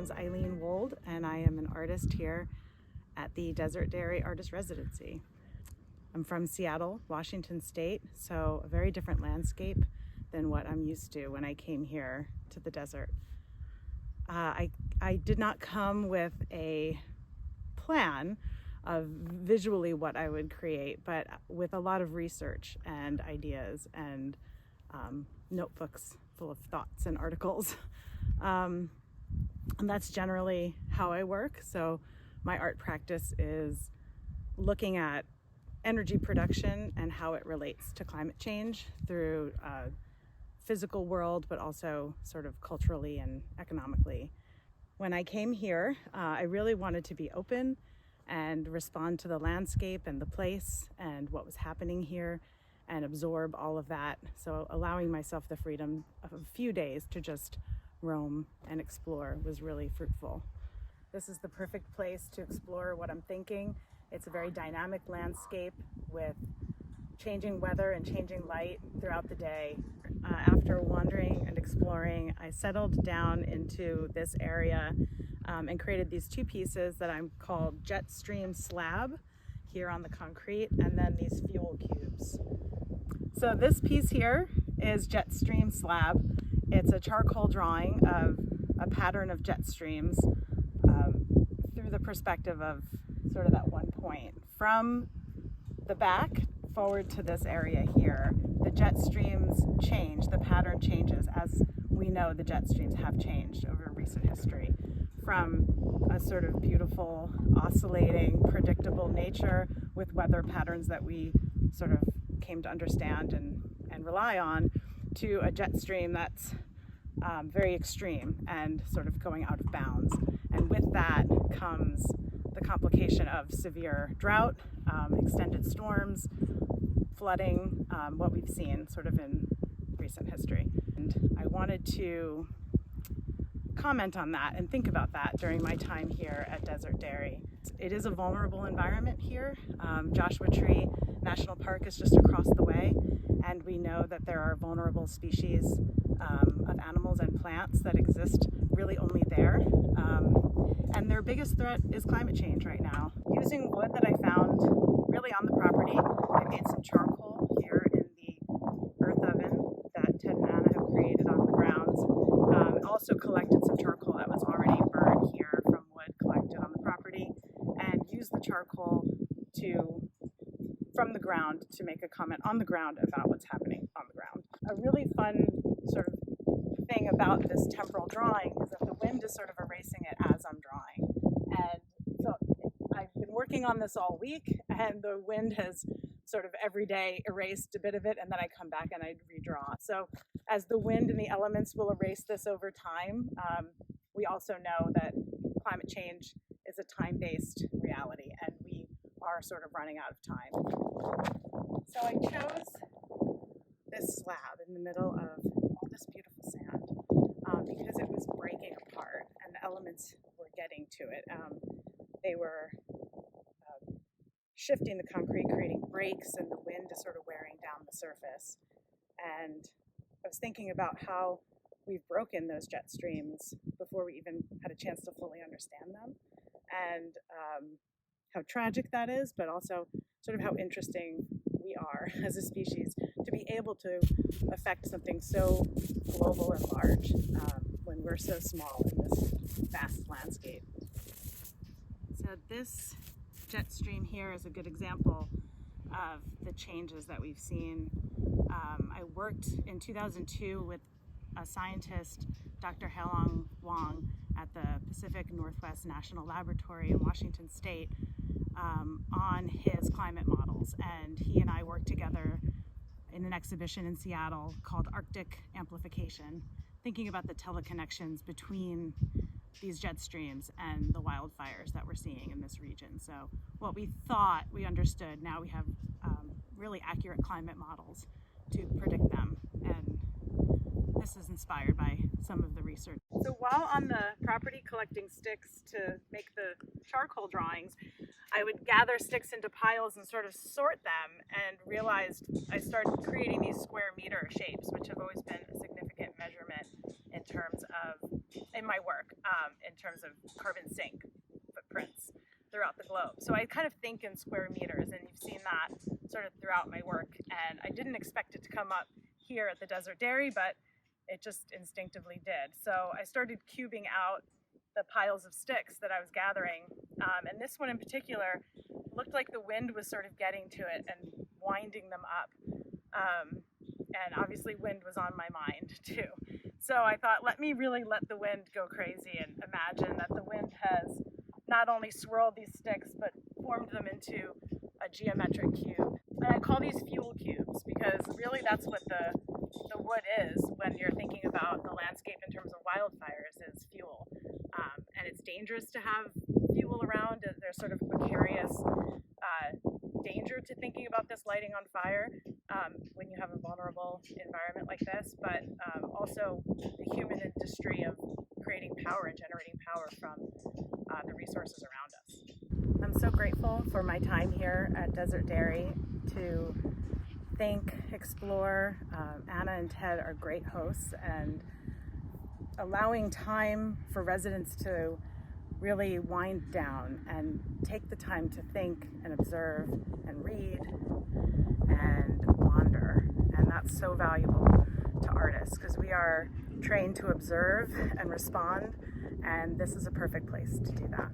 name's Eileen Wold, and I am an artist here at the Desert Dairy Artist Residency. I'm from Seattle, Washington State, so a very different landscape than what I'm used to when I came here to the desert. I did not come with a plan of visually what I would create, but with a lot of research and ideas and notebooks full of thoughts and articles. And that's generally how I work. So my art practice is looking at energy production and how it relates to climate change through physical world, but also sort of culturally and economically. When I came here, I really wanted to be open and respond to the landscape and the place and what was happening here and absorb all of that. So allowing myself the freedom of a few days to just roam and explore was really fruitful. This is the perfect place to explore what I'm thinking. It's a very dynamic landscape with changing weather and changing light throughout the day. After wandering and exploring, I settled down into this area and created these two pieces that I'm called Jet Stream Slab here on the concrete, and then these fuel cubes. So this piece here is Jet Stream Slab. It's a charcoal drawing of a pattern of jet streams through the perspective of sort of that one point. From the back forward to this area here, the jet streams change, the pattern changes, as we know the jet streams have changed over recent history, from a sort of beautiful, oscillating, predictable nature with weather patterns that we sort of came to understand and rely on, to a jet stream that's very extreme and sort of going out of bounds. And with that comes the complication of severe drought, extended storms, flooding, what we've seen sort of in recent history. And I wanted to comment on that and think about that during my time here at Desert Dairy. It is a vulnerable environment here. Joshua Tree National Park is just across the way, and we know that there are vulnerable species of animals and plants that exist really only there. And their biggest threat is climate change right now. Using wood that I found really on the property, I made some charcoal here in the earth oven that Ted and Anna have created on the grounds. Also collected some charcoal that was already burned here from wood collected on the property, and used the charcoal from the ground to make a comment on the ground about what's happening on the ground. A really fun sort of thing about this temporal drawing is that the wind is sort of erasing it as I'm drawing. And so I've been working on this all week, and the wind has sort of every day erased a bit of it, and then I come back and I redraw. So as the wind and the elements will erase this over time, we also know that climate change is a time-based reality, and we are sort of running out of time. So I chose this slab in the middle of all this beautiful sand because it was breaking apart and the elements were getting to it. They were shifting the concrete, creating breaks, and the wind is sort of wearing down the surface. And I was thinking about how we've broken those jet streams before we even had a chance to fully understand them, and how tragic that is, but also sort of how interesting we are as a species to be able to affect something so global and large when we're so small in this vast landscape. So this jet stream here is a good example of the changes that we've seen. I worked in 2002 with a scientist, Dr. Eileen Wold, at the Pacific Northwest National Laboratory in Washington State on his climate models. And he and I worked together in an exhibition in Seattle called Arctic Amplification, thinking about the teleconnections between these jet streams and the wildfires that we're seeing in this region. So what we thought we understood, now we have really accurate climate models to predict them. And this is inspired by some of the research. So while on the property collecting sticks to make the charcoal drawings, I would gather sticks into piles and sort of sort them, and realized I started creating these square meter shapes, which have always been a significant measurement in terms of in my work in terms of carbon sink footprints throughout the globe. So I kind of think in square meters, and you've seen that sort of throughout my work. And I didn't expect it to come up here at the Desert Dairy, but it just instinctively did. So I started cubing out the piles of sticks that I was gathering. And this one in particular looked like the wind was sort of getting to it and winding them up. And obviously wind was on my mind too. So I thought, let me really let the wind go crazy and imagine that the wind has not only swirled these sticks, but formed them into a geometric cube. And I call these fuel cubes because really that's what the wood is when you're thinking about the landscape in terms of wildfires, is fuel. And it's dangerous to have fuel around. There's sort of precarious danger to thinking about this lighting on fire when you have a vulnerable environment like this, but also the human industry of creating power and generating power from the resources around us. I'm so grateful for my time here at Desert Dairy to think, explore. Anna and Ted are great hosts, and allowing time for residents to really wind down and take the time to think and observe and read and wander. And that's so valuable to artists because we are trained to observe and respond, and this is a perfect place to do that.